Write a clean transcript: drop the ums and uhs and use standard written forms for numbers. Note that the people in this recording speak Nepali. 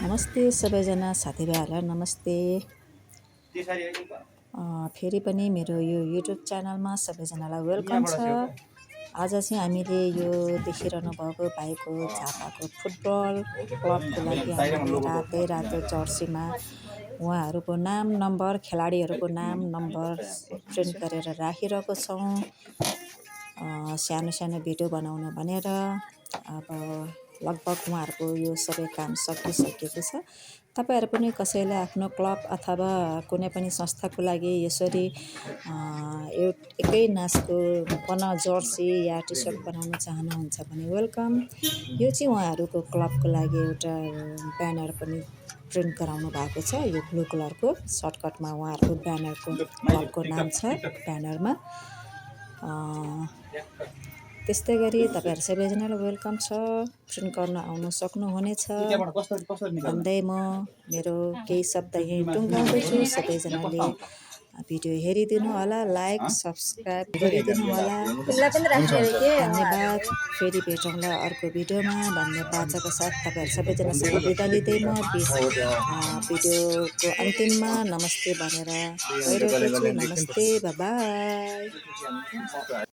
नमस्ते सबैजना साथीभाइहरूलाई नमस्ते। फेरि पनि मेरो यो युट्युब च्यानलमा सबैजनालाई वेलकम छ। आज चाहिँ हामीले यो देखिरहनु भएको भाइको झापाको फुटबल क्लबको लागि हामीले रातो जर्सीमा उहाँहरूको नाम नम्बर खेलाडीहरूको नाम नम्बर प्रिन्ट गरेर राखिरहेको छौँ सानो सानो भिडियो बनाउन भनेर। अब लगभग उहाँहरूको यो सबै काम सकिसकेको छ। तपाईहरु पनि कसैले आफ्नो क्लब अथवा कुनै पनि संस्थाको लागि यसरी एकै नाचको जर्सी या टी सर्ट बनाउन चाहनुहुन्छ भने वेलकम। यो चाहिँ उहाँहरूको क्लबको लागि एउटा ब्यानर पनि प्रिन्ट गराउनु भएको छ। यो ब्लू कलरको सर्टकटमा उहाँहरूको ब्यानरको क्लबको नाम छ ब्यानरमा। त्यस्तै गरी तपाईहरु सबैजनालाई वेलकम छ। प्रिन्ट गर्न आउनु सक्नुहुनेछ भन्दै म मेरो केही शब्द यही टुङ्गाउँदैछु। सबैजनाले भिडियो हेरिदिनु होला, लाइक सब्स्क्राइब गरिदिनु होला। धन्यवाद। फेरि भेटौँला अर्को भिडियोमा भन्ने बाचाको साथ तपाईहरु सबैजनासँग बिदा लिँदै म भिडियोको अन्तिममा नमस्ते भनेर गइरहेको छु। नमस्ते, बाइ बाइ।